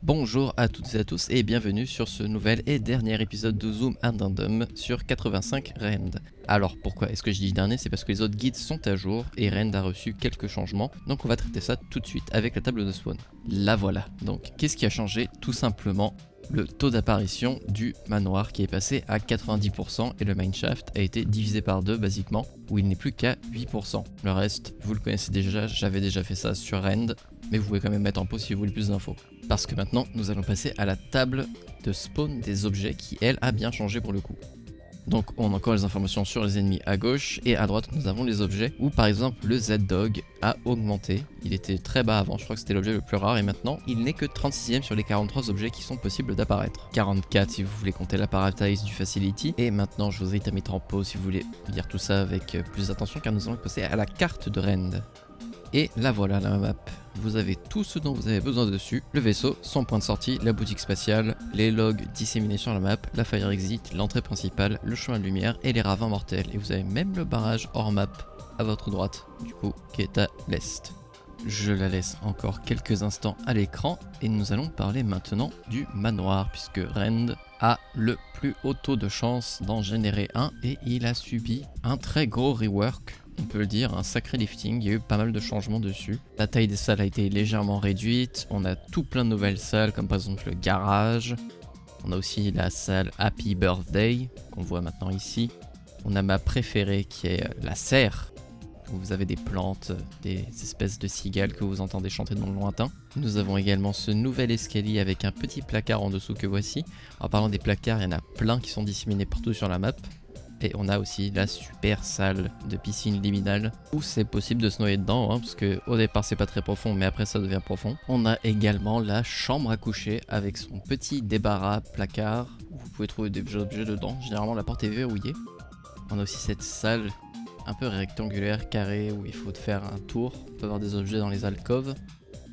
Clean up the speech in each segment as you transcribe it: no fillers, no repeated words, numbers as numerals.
Bonjour à toutes et à tous et bienvenue sur ce nouvel et dernier épisode de Zoom Addendum sur 85 Rend. Alors pourquoi est-ce que je dis dernier? C'est parce que les autres guides sont à jour et Rend a reçu quelques changements, donc on va traiter ça tout de suite avec la table de spawn. La voilà. Donc qu'est-ce qui a changé? Tout simplement le taux d'apparition du manoir qui est passé à 90% et le mineshaft a été divisé par 2 basiquement, où il n'est plus qu'à 8%. Le reste, vous le connaissez déjà, j'avais déjà fait ça sur Rend, mais vous pouvez quand même mettre en pause si vous voulez plus d'infos. Parce que maintenant, nous allons passer à la table de spawn des objets qui, elle, a bien changé pour le coup. Donc on a encore les informations sur les ennemis à gauche et à droite nous avons les objets où par exemple le Z-Dog a augmenté. Il était très bas avant, je crois que c'était l'objet le plus rare et maintenant il n'est que 36ème sur les 43 objets qui sont possibles d'apparaître. 44 si vous voulez compter l'apparatise du Facility. Et maintenant je vous invite à mettre en pause si vous voulez lire tout ça avec plus d'attention car nous allons passer à la carte de Rend. Et là voilà la map. Vous avez tout ce dont vous avez besoin dessus, le vaisseau, son point de sortie, la boutique spatiale, les logs disséminés sur la map, la fire exit, l'entrée principale, le chemin de lumière et les ravins mortels. Et vous avez même le barrage hors map à votre droite, du coup, qui est à l'est. Je la laisse encore quelques instants à l'écran et nous allons parler maintenant du manoir puisque Rend a le plus haut taux de chance d'en générer un et il a subi un très gros rework. On peut le dire, un sacré lifting, il y a eu pas mal de changements dessus. La taille des salles a été légèrement réduite, on a tout plein de nouvelles salles comme par exemple le garage. On a aussi la salle Happy Birthday qu'on voit maintenant ici. On a ma préférée qui est la serre, où vous avez des plantes, des espèces de cigales que vous entendez chanter dans le lointain. Nous avons également ce nouvel escalier avec un petit placard en dessous que voici. En parlant des placards, il y en a plein qui sont disséminés partout sur la map. Et on a aussi la super salle de piscine liminale où c'est possible de se noyer dedans parce que au départ c'est pas très profond mais après ça devient profond. On a également la chambre à coucher avec son petit débarras placard où vous pouvez trouver des objets dedans. Généralement la porte est verrouillée. On a aussi cette salle un peu rectangulaire, carrée où il faut faire un tour. On peut avoir des objets dans les alcôves.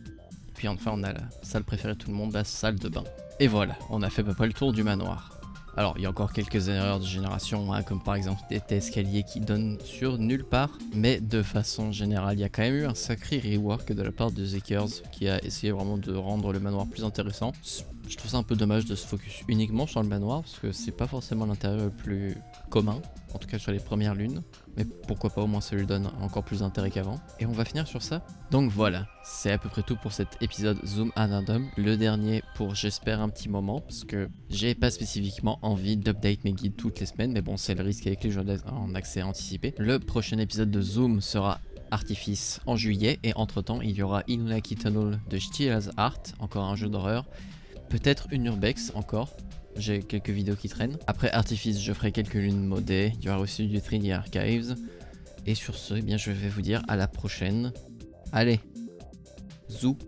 Et puis enfin on a la salle préférée de tout le monde, la salle de bain. Et voilà, on a fait à peu près le tour du manoir. Alors il y a encore quelques erreurs de génération, comme par exemple des escaliers qui donnent sur nulle part, mais de façon générale il y a quand même eu un sacré rework de la part de Zekers qui a essayé vraiment de rendre le manoir plus intéressant. Je trouve ça un peu dommage de se focus uniquement sur le manoir parce que c'est pas forcément l'intérieur le plus commun, en tout cas sur les premières lunes, mais pourquoi pas, au moins ça lui donne encore plus d'intérêt qu'avant. Et on va finir sur ça. Donc voilà, c'est à peu près tout pour cet épisode Zoom Addendum, le dernier pour j'espère un petit moment parce que j'ai pas spécifiquement envie d'update mes guides toutes les semaines, mais bon c'est le risque avec les jeux en accès anticipé. Le prochain épisode de Zoom sera Artifice en juillet et entre temps il y aura Inunaki Tunnel de Steel's Art, encore un jeu d'horreur. Peut-être une Urbex encore, j'ai quelques vidéos qui traînent. Après Artifice, je ferai quelques lunes modées, il y aura aussi du 3D Archives. Et sur ce, eh bien, je vais vous dire à la prochaine. Allez, zou.